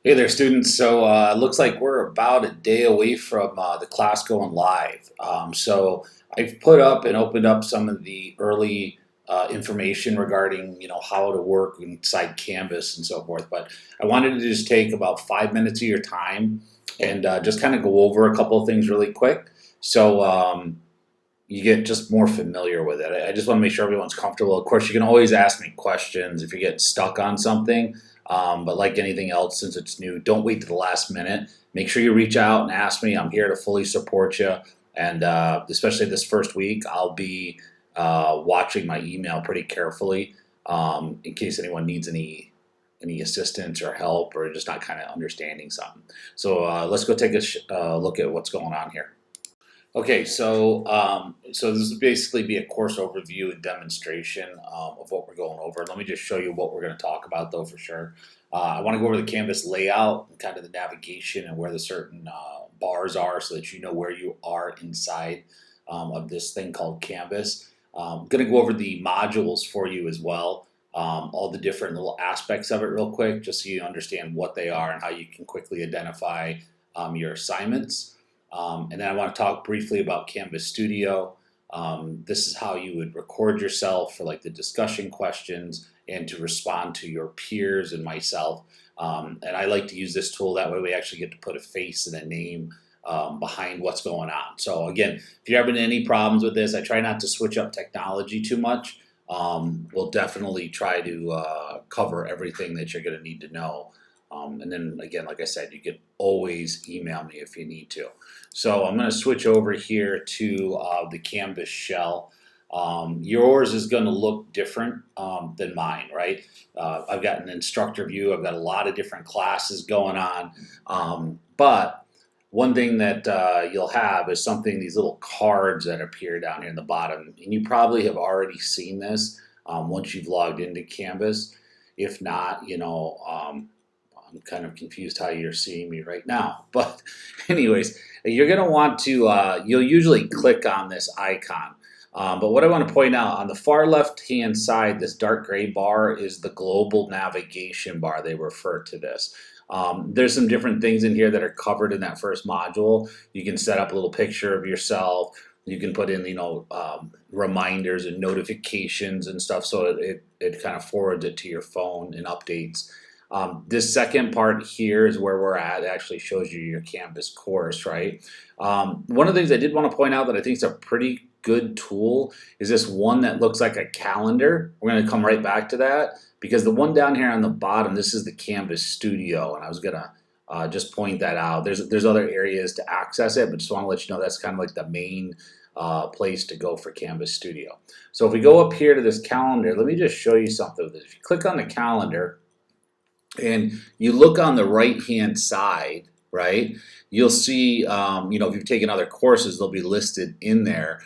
Hey there, students. So it looks like we're about a day away from the class going live. So I've put up and opened up some of the early information regarding, how to work inside Canvas and so forth. But I wanted to just take about 5 minutes of your time and just kind of go over a couple of things really quick. So you get just more familiar with it. I just want to make sure everyone's comfortable. Of course, you can always ask me questions if you get stuck on something. But like anything else, since it's new, don't wait to the last minute. Make sure you reach out and ask me. I'm here to fully support you. And especially this first week, I'll be watching my email pretty carefully in case anyone needs any assistance or help or just not kind of understanding something. So let's go take a look at what's going on here. Okay, so this will basically be a course overview and demonstration of what we're going over. Let me just show you what we're going to talk about, though, for sure. I want to go over the Canvas layout and kind of the navigation and where the certain bars are, so that you know where you are inside of this thing called Canvas. I'm going to go over the modules for you as well, all the different little aspects of it, real quick, just so you understand what they are and how you can quickly identify your assignments. And then I want to talk briefly about Canvas Studio. This is how you would record yourself for like the discussion questions and to respond to your peers and myself. And I like to use this tool, that way we actually get to put a face and a name behind what's going on. So again, if you're having any problems with this, I try not to switch up technology too much. We'll definitely try to cover everything that you're going to need to know. And then again, like I said, you can always email me if you need to. So I'm going to switch over here to the Canvas shell. Yours is going to look different than mine, right? I've got an instructor view. I've got a lot of different classes going on. But one thing that you'll have is these little cards that appear down here in the bottom. And you probably have already seen this once you've logged into Canvas. If not, I'm kind of confused how you're seeing me right now. But anyways, you're going to want to, you'll usually click on this icon. But what I want to point out, on the far left-hand side, this dark gray bar is the global navigation bar. They refer to this. There's some different things in here that are covered in that first module. You can set up a little picture of yourself. You can put in, reminders and notifications and stuff, so it kind of forwards it to your phone and updates. This second part here is where we're at. It actually shows you your Canvas course, right? One of the things I did want to point out that I think is a pretty good tool is this one that looks like a calendar. We're going to come right back to that, because the one down here on the bottom, this is the Canvas Studio, and I was going to just point that out. There's other areas to access it, but just want to let you know that's kind of like the main place to go for Canvas Studio. So if we go up here to this calendar, let me just show you something with this. If you click on the calendar, and you look on the right hand side, right, you'll see, if you've taken other courses, they'll be listed in there.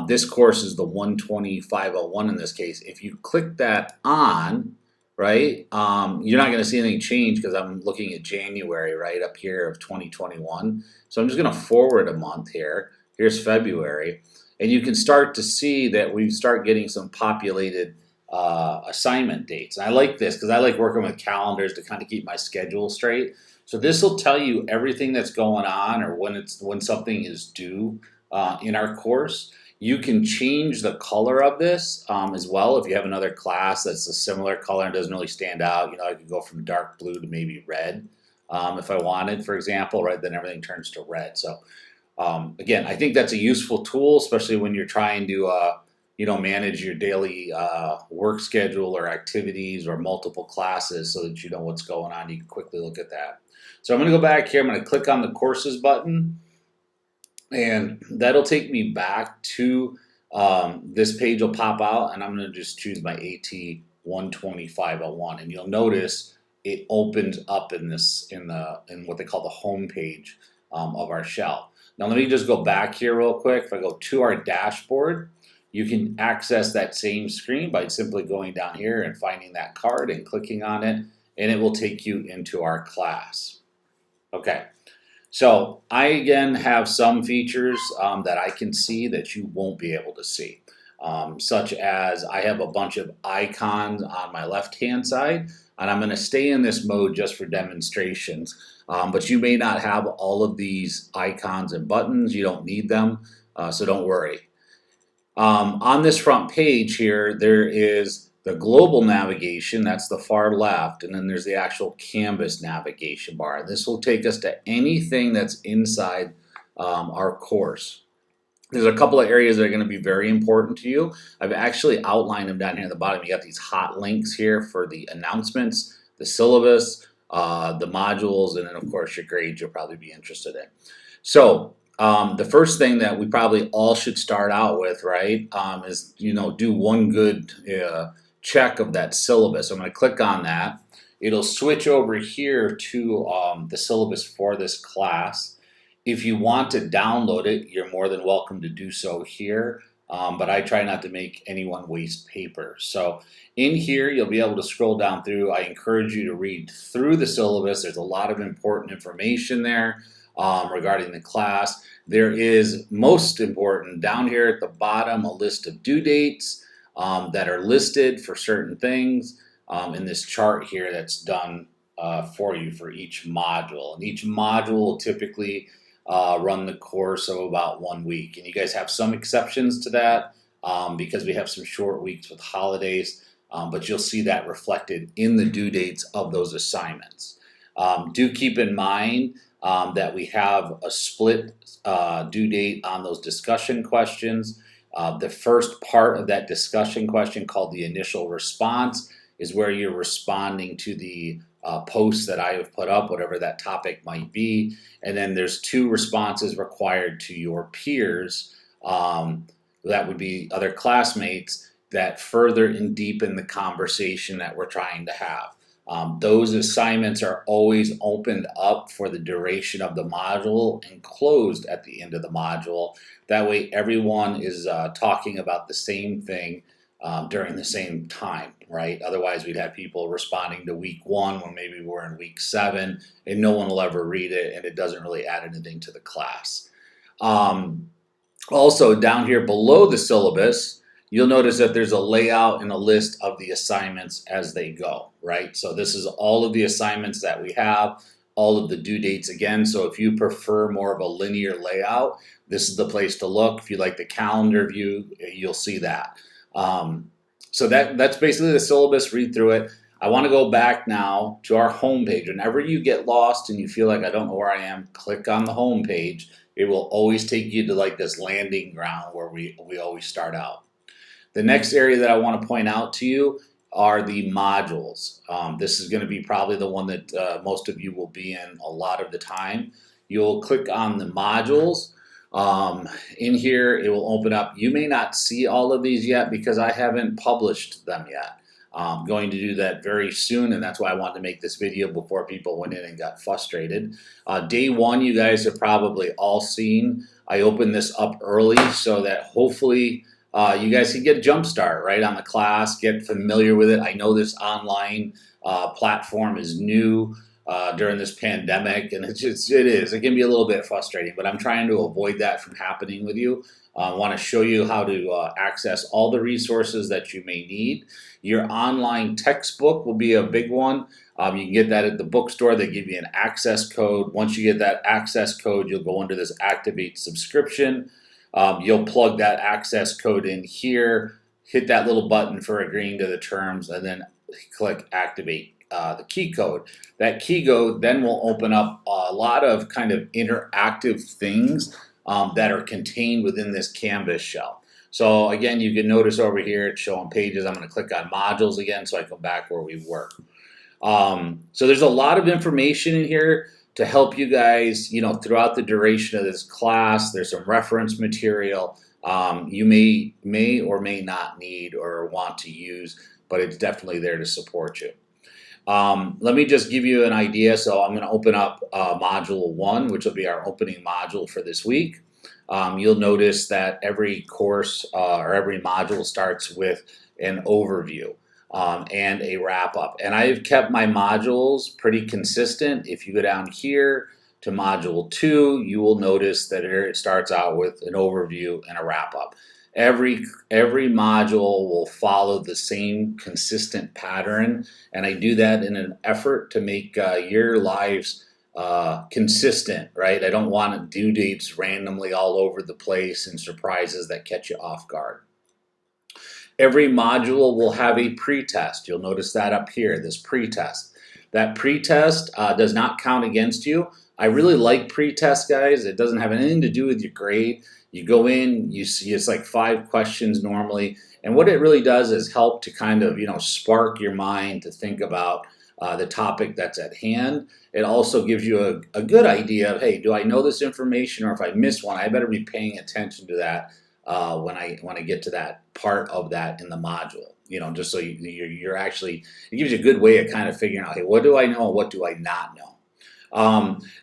This course is the 12501 in this case. If you click that on, right, you're not going to see anything change, because I'm looking at January right up here of 2021. So I'm just going to forward a month here. Here's February. And you can start to see that we start getting some populated assignment dates. And I like this because I like working with calendars to kind of keep my schedule straight. So this will tell you everything that's going on, or when something is due in our course. You can change the color of this as well. If you have another class that's a similar color and doesn't really stand out, I could go from dark blue to maybe red if I wanted, for example, right? Then everything turns to red. So again, I think that's a useful tool, especially when you're trying to manage your daily work schedule or activities or multiple classes, so that you know what's going on. You can quickly look at that. So I'm going to go back here. I'm going to click on the courses button, and that'll take me back to this page will pop out, and I'm going to just choose my AT 12501, and you'll notice it opens up in what they call the home page of our shell. Now let me just go back here real quick. If I go to our dashboard, you can access that same screen by simply going down here and finding that card and clicking on it, and it will take you into our class. Okay, so I again have some features that I can see that you won't be able to see. such as I have a bunch of icons on my left-hand side, and I'm going to stay in this mode just for demonstrations. But you may not have all of these icons and buttons. You don't need them, so don't worry. On this front page here, there is the global navigation, that's the far left, and then there's the actual canvas navigation bar. This will take us to anything that's inside our course. There's a couple of areas that are going to be very important to you. I've actually outlined them down here at the bottom. You got these hot links here for the announcements, the syllabus, the modules, and then of course your grades you'll probably be interested in. So the first thing that we probably all should start out with, right, is, do one good check of that syllabus. I'm going to click on that. It'll switch over here to the syllabus for this class. If you want to download it, you're more than welcome to do so here, but I try not to make anyone waste paper. So in here, you'll be able to scroll down through. I encourage you to read through the syllabus. There's a lot of important information there regarding the class. There is, most important, down here at the bottom, a list of due dates that are listed for certain things in this chart here that's done for you for each module. And each module will typically run the course of about 1 week. And you guys have some exceptions to that because we have some short weeks with holidays, but you'll see that reflected in the due dates of those assignments. Do keep in mind that we have a split due date on those discussion questions. The first part of that discussion question, called the initial response, is where you're responding to the posts that I have put up, whatever that topic might be. And then there's 2 responses required to your peers. That would be other classmates that further and deepen the conversation that we're trying to have. Those assignments are always opened up for the duration of the module and closed at the end of the module. That way everyone is talking about the same thing during the same time, right? Otherwise we'd have people responding to week 1 when maybe we're in week 7 and no one will ever read it and it doesn't really add anything to the class. Also down here below the syllabus, you'll notice that there's a layout and a list of the assignments as they go, right? So this is all of the assignments that we have, all of the due dates again. So if you prefer more of a linear layout, this is the place to look. If you like the calendar view, you'll see that. So that's basically the syllabus. Read through it. I want to go back now to our home page. Whenever you get lost and you feel like I don't know where I am, click on the home page. It will always take you to like this landing ground where we always start out. The next area that I want to point out to you are the modules. This is going to be probably the one that most of you will be in a lot of the time. You'll click on the modules. In here, it will open up. You may not see all of these yet because I haven't published them yet. I'm going to do that very soon, and that's why I wanted to make this video before people went in and got frustrated. Day 1, you guys have probably all seen. I opened this up early so that hopefully you guys can get a jump start right on the class, get familiar with it. I know this online platform is new during this pandemic, and it can be a little bit frustrating, but I'm trying to avoid that from happening with you. I want to show you how to access all the resources that you may need. Your online textbook will be a big one. You can get that at the bookstore. They give you an access code. Once you get that access code, you'll go under this Activate subscription. You'll plug that access code in here, hit that little button for agreeing to the terms, and then click Activate the key code. That key code then will open up a lot of kind of interactive things that are contained within this Canvas shell. So again, you can notice over here it's showing pages. I'm going to click on modules again so I come back where we were. So there's a lot of information in here to help you guys, throughout the duration of this class. There's some reference material you may or may not need or want to use, but it's definitely there to support you. Let me just give you an idea. So I'm going to open up Module 1, which will be our opening module for this week. You'll notice that every course or every module starts with an overview and a wrap-up. And I've kept my modules pretty consistent. If you go down here to Module 2, you will notice that it starts out with an overview and a wrap-up. Every module will follow the same consistent pattern, and I do that in an effort to make your lives consistent, right? I don't want due dates randomly all over the place and surprises that catch you off guard. Every module will have a pretest. You'll notice that up here, this pretest. That pretest does not count against you. I really like pretest, guys. It doesn't have anything to do with your grade. You go in, you see it's like 5 questions normally, and what it really does is help to kind of, spark your mind to think about the topic that's at hand. It also gives you a good idea of, hey, do I know this information, or if I miss one, I better be paying attention to that when I get to that part of that in the module. Just so you're actually, it gives you a good way of kind of figuring out, hey, what do I know and what do I not know?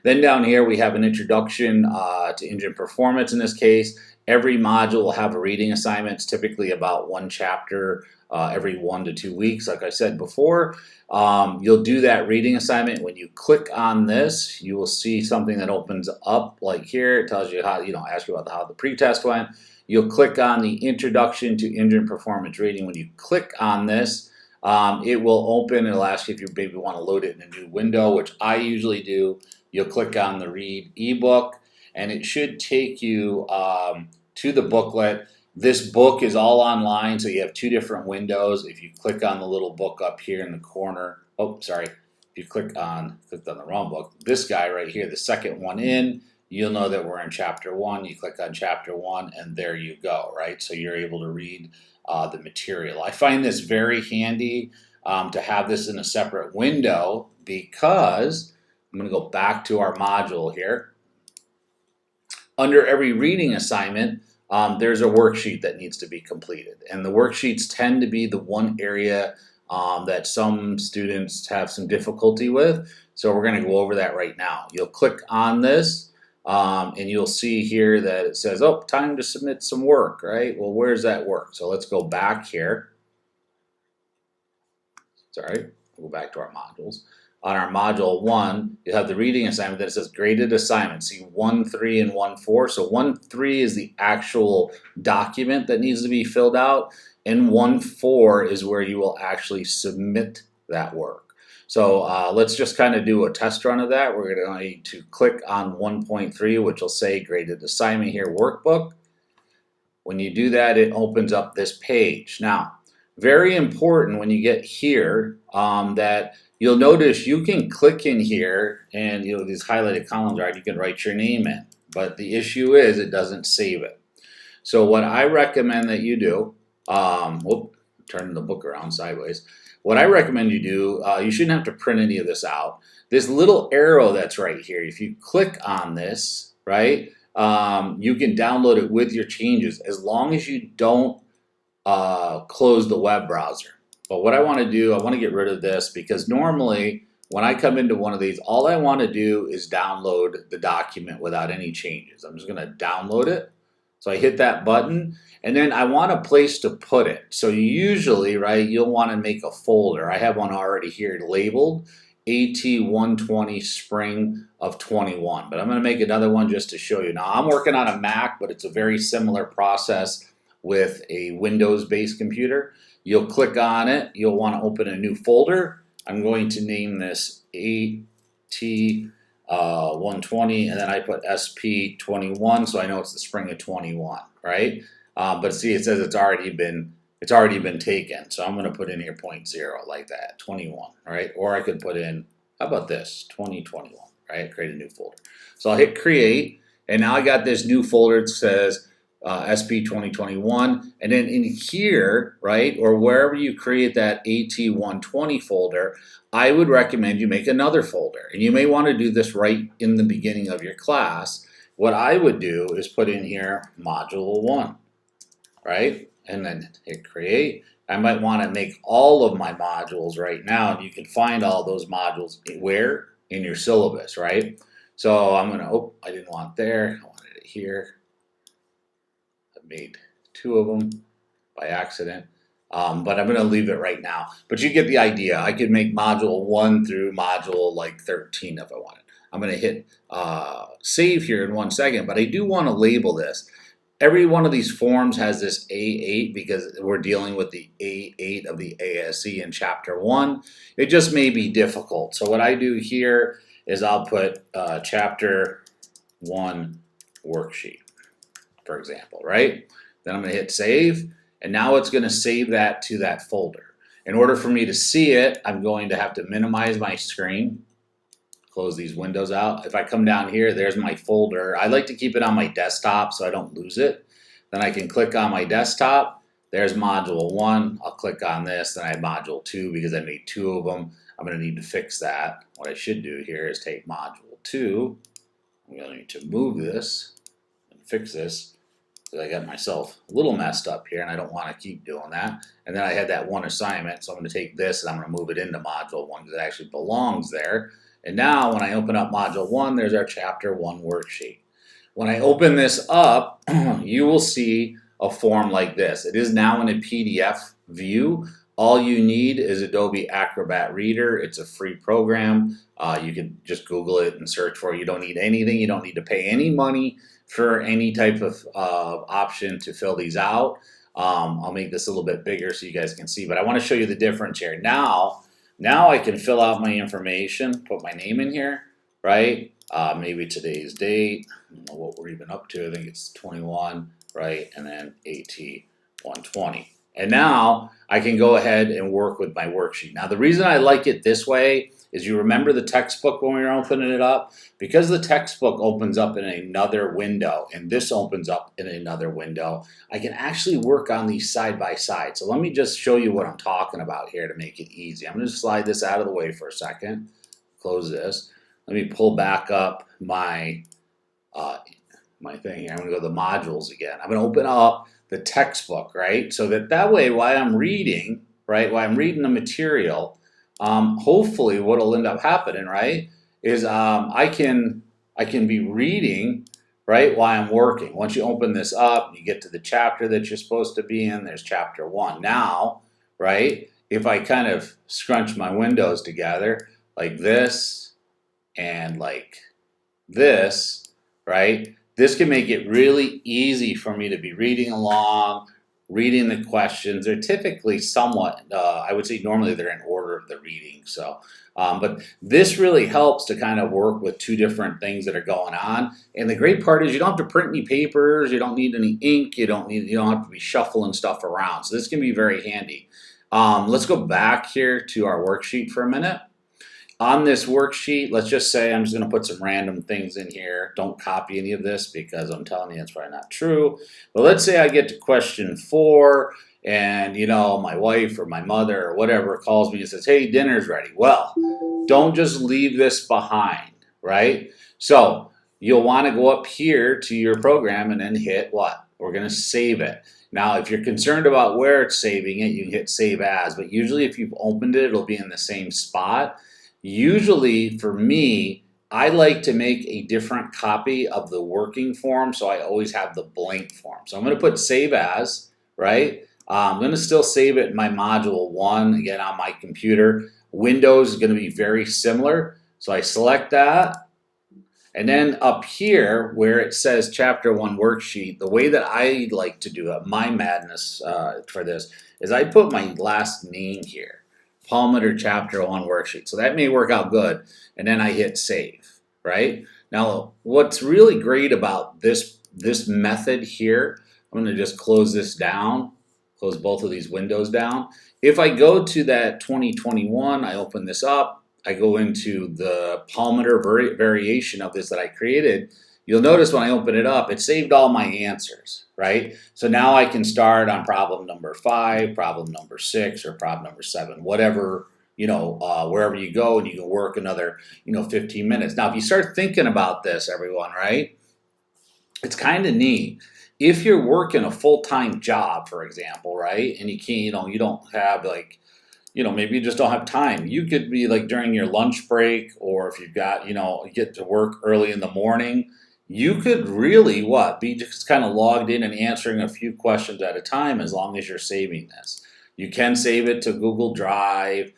Then down here we have an introduction to engine performance. In this case, every module will have a reading assignment. It's typically about 1 chapter every 1 to 2 weeks. Like I said before, you'll do that reading assignment. When you click on this, you will see something that opens up like here. It tells you how, ask you about how the pretest went. You'll click on the introduction to engine performance rating. When you click on this, it will open. It'll ask you if you maybe want to load it in a new window, which I usually do. You'll click on the read ebook, and it should take you to the booklet. This book is all online, so you have 2 different windows. If you click on the little book up here in the corner, if you clicked on the wrong book, this guy right here, the second one in, you'll know that we're in chapter 1. You click on chapter 1, and there you go, right? So you're able to read the material. I find this very handy to have this in a separate window, because I'm going to go back to our module here. Under every reading assignment, there's a worksheet that needs to be completed. And the worksheets tend to be the one area that some students have some difficulty with. So we're going to go over that right now. You'll click on this. And you'll see here that it says, oh, time to submit some work, right? Well, where's that work? So let's go back here. Sorry, we'll go back to our modules. On our module 1, you have the reading assignment that says graded assignment. See 1.3 and 1.4. So 1.3 is the actual document that needs to be filled out, and 1.4 is where you will actually submit that work. So let's just kind of do a test run of that. We're going to click on 1.3, which will say graded assignment here, workbook. When you do that, it opens up this page. Now, very important when you get here that you'll notice you can click in here, and these highlighted columns, right, you can write your name in. But the issue is it doesn't save it. So what I recommend that you do, turning the book around sideways. What I recommend you do, you shouldn't have to print any of this out. This little arrow that's right here, if you click on this, right, you can download it with your changes as long as you don't close the web browser. But what I want to do, I want to get rid of this, because normally when I come into one of these, all I want to do is download the document without any changes. I'm just going to download it. So I hit that button, and then I want a place to put it. So usually, right, you'll want to make a folder. I have one already here labeled AT120 Spring of 21, but I'm going to make another one just to show you. Now, I'm working on a Mac, but it's a very similar process with a Windows-based computer. You'll click on it. You'll want to open a new folder. I'm going to name this AT 120, and then I put SP21, so I know it's the spring of 21, right? But see, it says it's already been taken, so I'm going to put in here 0.0 like that, 21, right? Or I could put in, how about this, 2021, right? Create a new folder. So I'll hit create, and now I got this new folder that says SP 2021, and then in here, right, or wherever you create that AT120 folder, I would recommend you make another folder. And you may want to do this right in the beginning of your class. What I would do is put in here module 1, right, and then hit create. I might want to make all of my modules right now, and you can find all those modules where? In your syllabus, right? So I'm going to, I didn't want there, I wanted it here. Made 2 of them by accident, but I'm going to leave it right now. But you get the idea. I could make module 1 through module like 13 if I wanted. I'm going to hit save here in 1 second, but I do want to label this. every one of these forms has this A8 because we're dealing with the A8 of the ASE in chapter 1. It just may be difficult. So what I do here is I'll put chapter 1 worksheet, for example, right? Then I'm going to hit save, and now it's going to save that to that folder. In order for me to see it, I'm going to have to minimize my screen, close these windows out. If I come down here, there's my folder. I like to keep it on my desktop so I don't lose it. Then I can click on my desktop. There's module 1. I'll click on this. Then I have module 2 because I made 2 of them. I'm going to need to fix that. What I should do here is take module 2. I'm going to need to move this and fix this because I got myself a little messed up here and I don't want to keep doing that. And then I had that one assignment, so I'm going to take this and I'm going to move it into module 1 because it actually belongs there. And now when I open up module 1, there's our chapter 1 worksheet. When I open this up, you will see a form like this. It is now in a PDF view. All you need is Adobe Acrobat Reader. It's a free program. You can just Google it and search for it. You don't need anything. You don't need to pay any money for any type of option to fill these out. I'll make this a little bit bigger so you guys can see, but I want to show you the difference here. Now I can fill out my information, put my name in here, right? Maybe today's date, I don't know what we're even up to. I think it's 21, right? And then AT 120. And now I can go ahead and work with my worksheet. Now the reason I like it this way is you remember the textbook when we were opening it up? Because the textbook opens up in another window and this opens up in another window, I can actually work on these side by side. So let me just show you what I'm talking about here to make it easy. I'm going to slide this out of the way for a second. Close this. Let me pull back up my thing here. I'm going to go to the modules again. I'm going to open up the textbook, right? So that way while I'm reading, right, while I'm reading the material, hopefully what'll end up happening, right, is I can be reading, right, while I'm working. Once you open this up, you get to the chapter that you're supposed to be in. There's chapter 1. Now, right, if I kind of scrunch my windows together like this and like this, right, this can make it really easy for me to be reading along, reading the questions. They're typically somewhat, I would say normally they're in order of the reading. So, but this really helps to kind of work with 2 different things that are going on. And the great part is you don't have to print any papers, you don't need any ink, you don't have to be shuffling stuff around. So this can be very handy. Let's go back here to our worksheet for a minute. On this worksheet, let's just say I'm just going to put some random things in here. Don't copy any of this because I'm telling you it's probably not true. But let's say I get to question 4 and, you know, my wife or my mother or whatever calls me and says, hey, dinner's ready. Well, don't just leave this behind, right? So you'll want to go up here to your program and then hit what? We're going to save it. Now, if you're concerned about where it's saving it, you can hit save as. But usually if you've opened it, it'll be in the same spot. Usually for me, I like to make a different copy of the working form, so I always have the blank form. So I'm going to put save as, right? I'm going to still save it in my module 1, again on my computer. Windows is going to be very similar, so I select that. And then up here where it says chapter 1 worksheet, the way that I like to do it, my madness for this, is I put my last name here. Palmeter chapter 1 worksheet. So that may work out good. And then I hit save, right? Now, what's really great about this method here, I'm going to just close this down, close both of these windows down. If I go to that 2021, I open this up, I go into the Palmeter variation of this that I created, you'll notice when I open it up, it saved all my answers, right? So now I can start on problem number 5, problem number 6, or problem number 7, whatever, you know, wherever you go, and you can work another, 15 minutes. Now, if you start thinking about this, everyone, right, it's kind of neat. If you're working a full-time job, for example, right, and you can't, you don't have like, maybe you just don't have time. You could be like during your lunch break, or if you've got, you get to work early in the morning, you could really, be just kind of logged in and answering a few questions at a time as long as you're saving this. You can save it to Google Drive,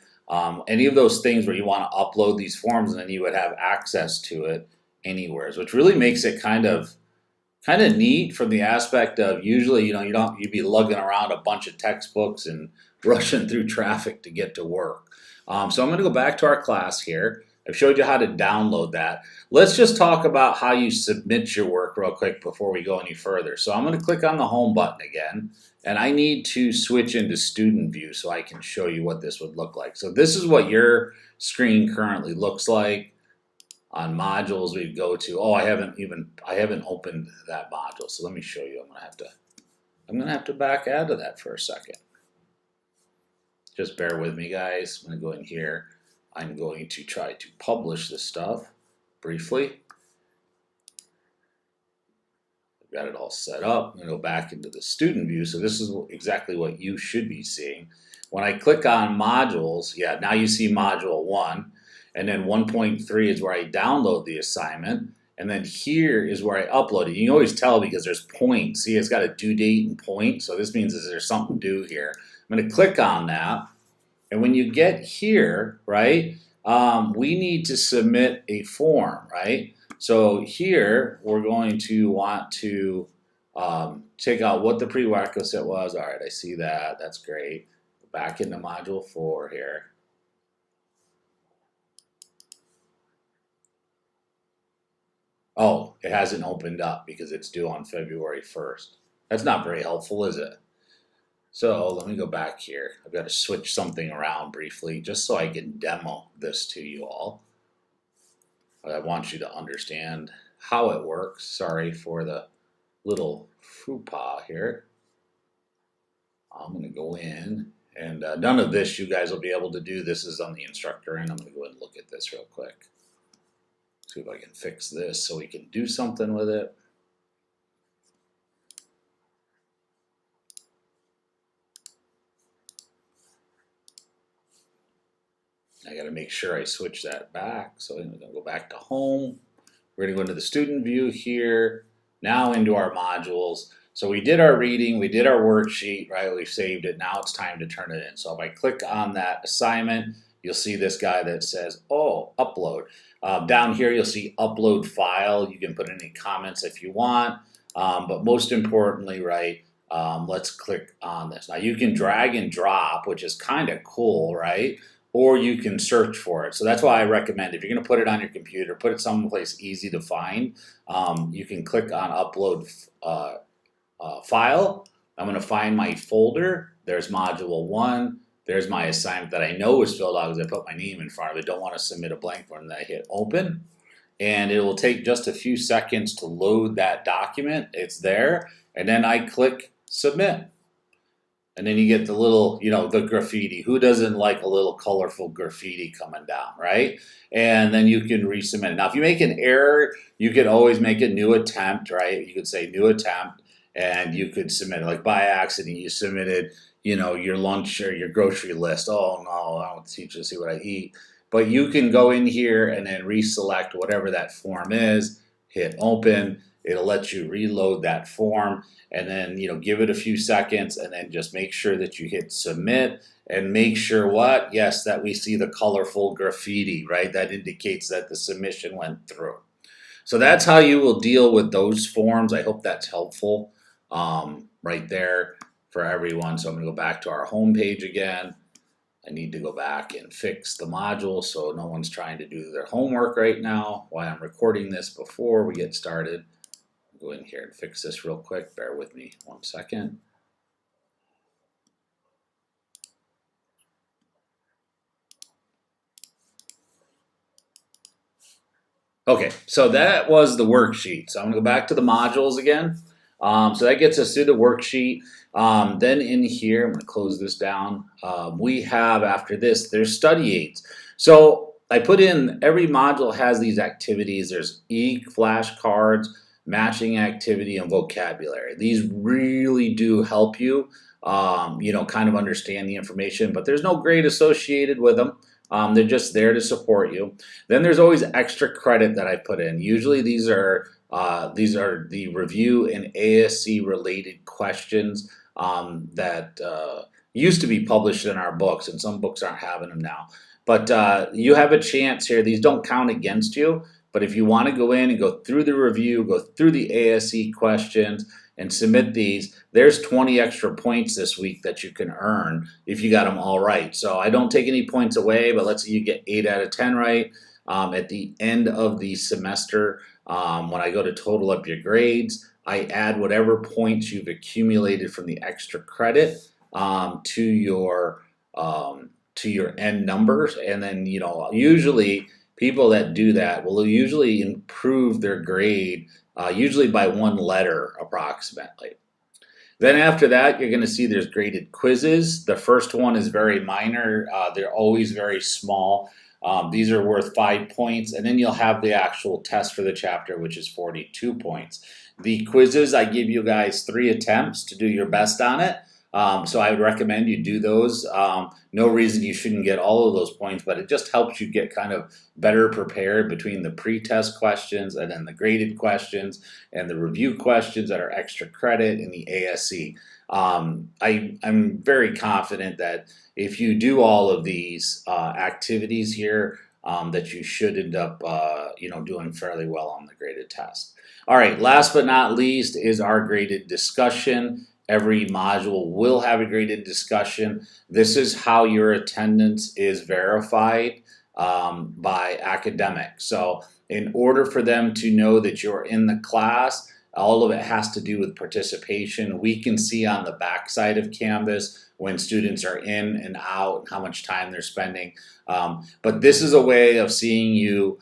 any of those things where you want to upload these forms, and then you would have access to it anywhere, which really makes it kind of kind of neat from the aspect of usually, you'd be lugging around a bunch of textbooks and rushing through traffic to get to work. So I'm going to go back to our class here. I've showed you how to download that. Let's just talk about how you submit your work real quick before we go any further. So I'm going to click on the home button again, and I need to switch into student view so I can show you what this would look like. So this is what your screen currently looks like. On modules, we'd go to, oh, I haven't opened that module. So let me show you. I'm gonna have to back out of that for a second. Just bear with me, guys. I'm gonna go in here. I'm going to try to publish this stuff briefly. I've got it all set up. I'm gonna go back into the student view. So this is exactly what you should be seeing. When I click on modules, yeah, now you see module 1. And then 1.3 is where I download the assignment. And then here is where I upload it. You can always tell because there's points. See, it's got a due date and point. So this means that there's something due here. I'm going to click on that. And when you get here, right, we need to submit a form, right? So here we're going to want to check out what the prerequisite was. All right, I see that. That's great. Back into module 4 here. Oh, it hasn't opened up because it's due on February 1st. That's not very helpful, is it? So let me go back here. I've got to switch something around briefly just so I can demo this to you all. I want you to understand how it works. Sorry for the little faux pas here. I'm going to go in, and none of this you guys will be able to do. This is on the instructor end. I'm going to go ahead and look at this real quick. See if I can fix this so we can do something with it. I got to make sure I switch that back. So I'm going to go back to home. We're going to go into the student view here. Now into our modules. So we did our reading, we did our worksheet, right? We saved it. Now it's time to turn it in. So if I click on that assignment, you'll see this guy that says, oh, upload. Down here, you'll see upload file. You can put any comments if you want. But most importantly, right, let's click on this. Now you can drag and drop, which is kind of cool, right? Or you can search for it. So that's why I recommend if you're going to put it on your computer, put it someplace easy to find. You can click on upload file. I'm going to find my folder. There's module 1. There's my assignment that I know is filled out because I put my name in front of it. Don't want to submit a blank form. Then I hit open. And it will take just a few seconds to load that document. It's there. And then I click submit. And then you get the little, the graffiti. Who doesn't like a little colorful graffiti coming down, right? And then you can resubmit it. Now, if you make an error, you could always make a new attempt, right? You could say new attempt, and you could submit it. Like by accident, you submitted, your lunch or your grocery list. Oh, no, I don't teach you to see what I eat. But you can go in here and then reselect whatever that form is, hit open. It'll let you reload that form and then, give it a few seconds and then just make sure that you hit submit and make sure what? Yes, that we see the colorful graffiti, right? That indicates that the submission went through. So that's how you will deal with those forms. I hope that's helpful right there for everyone. So I'm going to go back to our home page again. I need to go back and fix the module so no one's trying to do their homework right now while I'm recording this before we get started. Go in here and fix this real quick. Bear with me 1 second. Okay, so that was the worksheet. So I'm going to go back to the modules again. So that gets us through the worksheet. Then in here, I'm going to close this down. We have, after this, there's study aids. So I put in, every module has these activities. There's flashcards, matching activity, and vocabulary. These really do help you, kind of understand the information, but there's no grade associated with them. They're just there to support you. Then there's always extra credit that I put in. Usually these are the review and ASC related questions that used to be published in our books, and some books aren't having them now. But you have a chance here. These don't count against you, But if you want to go in and go through the review, go through the ASE questions, and submit these, there's 20 extra points this week that you can earn if you got them all right. So I don't take any points away, but let's say you get 8 out of 10 right. At the end of the semester, when I go to total up your grades, I add whatever points you've accumulated from the extra credit to your end numbers, and then usually people that do that will usually improve their grade usually by 1 letter approximately. Then after that, you're going to see there's graded quizzes. The first one is very minor. They're always very small. These are worth 5 points, and then you'll have the actual test for the chapter, which is 42 points. The quizzes, I give you guys 3 attempts to do your best on it. So I would recommend you do those. No reason you shouldn't get all of those points, but it just helps you get kind of better prepared between the pre-test questions and then the graded questions and the review questions that are extra credit in the ASE. I'm very confident that if you do all of these activities here, that you should end up doing fairly well on the graded test. All right, last but not least is our graded discussion. Every module will have a graded discussion. This is how your attendance is verified by academics. So in order for them to know that you're in the class, all of it has to do with participation. We can see on the backside of Canvas when students are in and out, how much time they're spending. But this is a way of seeing you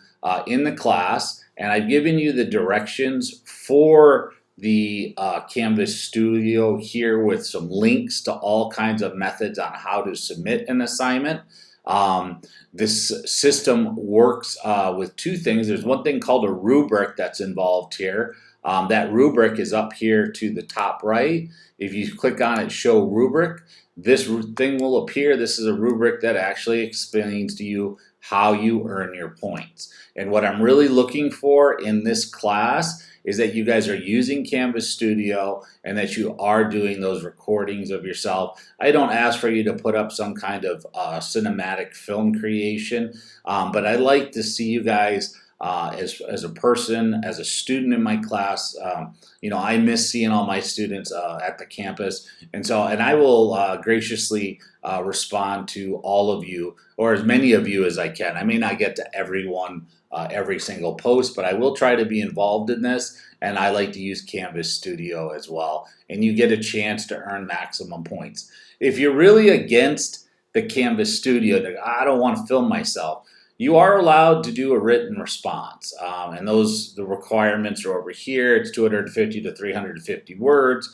in the class, and I've given you the directions for the Canvas Studio here with some links to all kinds of methods on how to submit an assignment. This system works with 2 things. There's one thing called a rubric that's involved here. That rubric is up here to the top right. If you click on it, show rubric, this thing will appear. This is a rubric that actually explains to you how you earn your points. And what I'm really looking for in this class is that you guys are using Canvas Studio and that you are doing those recordings of yourself. I don't ask for you to put up some kind of cinematic film creation, but I like to see you guys as a person, as a student in my class. I miss seeing all my students at the campus, and I will graciously respond to all of you, or as many of you as I can. I may not get to everyone every single post, but I will try to be involved in this, and I like to use Canvas Studio as well, and you get a chance to earn maximum points. If you're really against the Canvas Studio, I don't want to film myself, you are allowed to do a written response, and the requirements are over here. It's 250 to 350 words,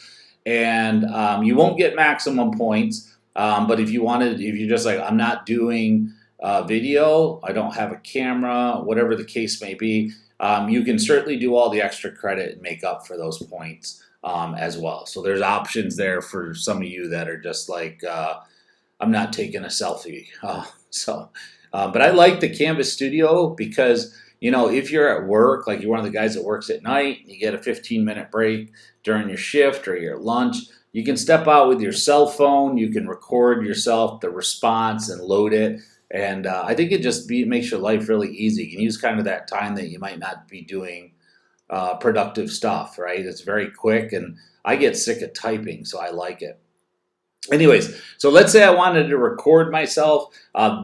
and you won't get maximum points. But if you're just like, I'm not doing video, I don't have a camera, whatever the case may be, you can certainly do all the extra credit and make up for those points as well. So there's options there for some of you that are just like, I'm not taking a selfie. But I like the Canvas Studio because, if you're at work, like you're one of the guys that works at night, you get a 15-minute break during your shift or your lunch, you can step out with your cell phone, you can record yourself, the response, and load it. And I think it just makes your life really easy. You can use kind of that time that you might not be doing productive stuff, right? It's very quick, and I get sick of typing, so I like it. Anyways, so let's say I wanted to record myself.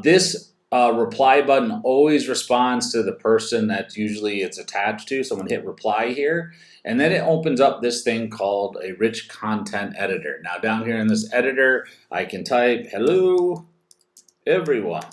This reply button always responds to the person that usually it's attached to. So I'm going to hit reply here, and then it opens up this thing called a rich content editor. Now down here in this editor, I can type hello everyone,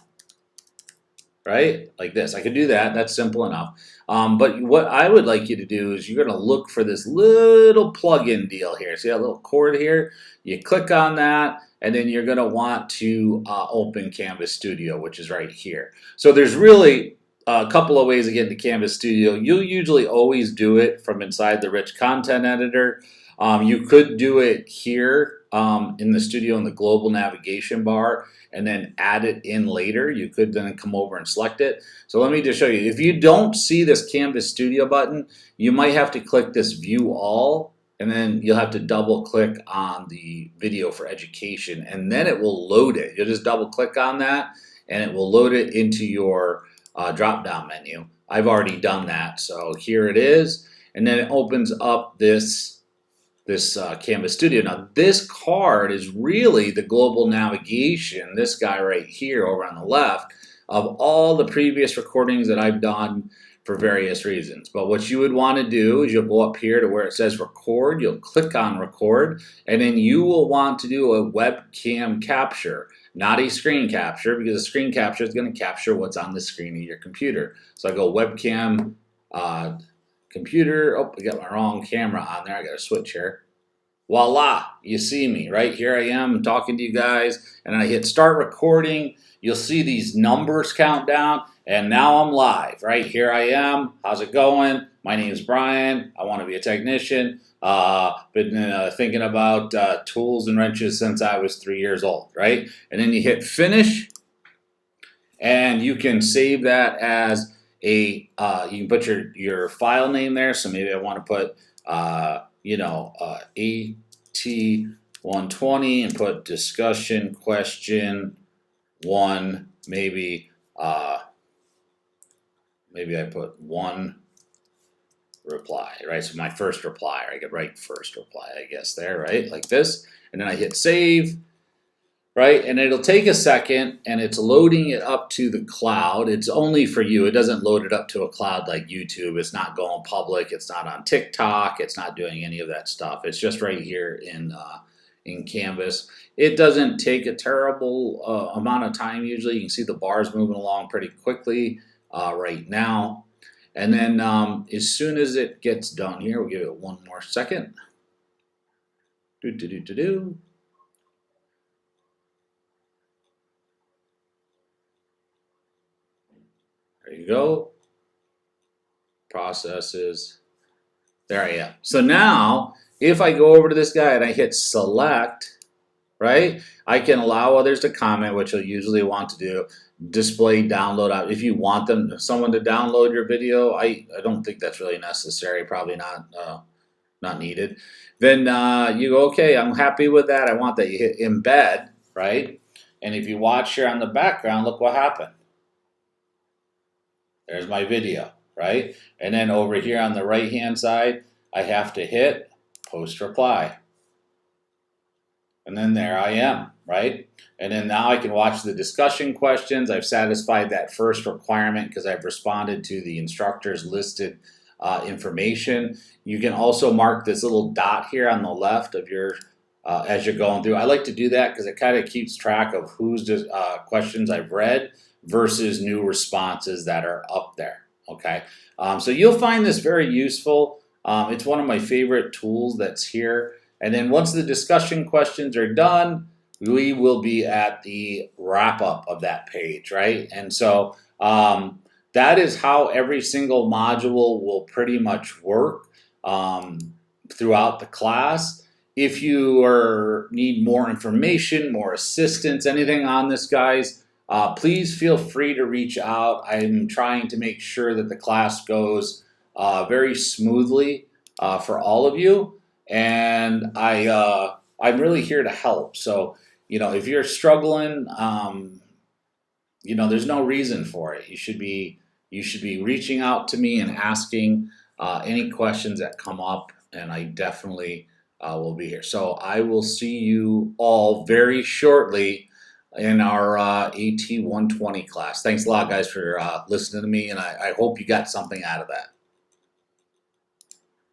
right? Like this. I can do that. That's simple enough. But what I would like you to do is you're going to look for this little plug-in deal here. See that little cord here? You click on that, and then you're going to want to open Canvas Studio, which is right here. So there's really a couple of ways to get into Canvas Studio. You'll usually always do it from inside the rich content editor. You could do it here in the studio in the global navigation bar and then add it in later. You could then come over and select it. So let me just show you. If you don't see this Canvas Studio button, you might have to click this View All, and then you'll have to double click on the video for education, and then it will load it. You'll just double click on that, and it will load it into your drop-down menu. I've already done that. So here it is. And then it opens up this Canvas Studio. Now this card is really the global navigation, this guy right here over on the left, of all the previous recordings that I've done for various reasons. But what you would want to do is you'll go up here to where it says record, you'll click on record, and then you will want to do a webcam capture, not a screen capture, because a screen capture is going to capture what's on the screen of your computer. So I go webcam, computer. Oh, I got my wrong camera on there. I got to switch here. Voila, you see me, right? Here I am talking to you guys, and I hit start recording. You'll see these numbers count down, and now I'm live, right? Here I am. How's it going? My name is Brian. I want to be a technician. Been thinking about tools and wrenches since I was 3 years old, right? And then you hit finish, and you can save that as a, you can put your file name there. So maybe I want to put, AT120 and put discussion question 1, maybe I put 1 reply, right? So my first reply, or I could write first reply, I guess there, right? Like this, and then I hit save, right? And it'll take a second, and it's loading it up to the cloud. It's only for you. It doesn't load it up to a cloud like YouTube. It's not going public. It's not on TikTok. It's not doing any of that stuff. It's just right here in Canvas. It doesn't take a terrible amount of time usually. You can see the bars moving along pretty quickly right now. And then as soon as it gets done here, we'll give it 1 more second. There you go. Processes. There I am. So now, if I go over to this guy and I hit select, right, I can allow others to comment, which you'll usually want to do. Display, download out. If you want someone to download your video, I don't think that's really necessary. Probably not needed. Then you go, okay, I'm happy with that. I want that. You hit embed, right? And if you watch here on the background, look what happened. There's my video, right? And then over here on the right-hand side, I have to hit post reply. And then there I am, right? And then now I can watch the discussion questions. I've satisfied that first requirement because I've responded to the instructor's listed information. You can also mark this little dot here on the left of your, as you're going through. I like to do that because it kind of keeps track of whose questions I've read versus new responses that are up there, okay? So you'll find this very useful. It's one of my favorite tools that's here. And then once the discussion questions are done, we will be at the wrap up of that page, right? And so that is how every single module will pretty much work throughout the class. If you need more information, more assistance, anything on this, guys, please feel free to reach out. I'm trying to make sure that the class goes very smoothly for all of you. And I'm really here to help. So, if you're struggling, there's no reason for it. You should be reaching out to me and asking any questions that come up, and I definitely will be here. So I will see you all very shortly in our AT120 class. Thanks a lot, guys, for listening to me, and I hope you got something out of that.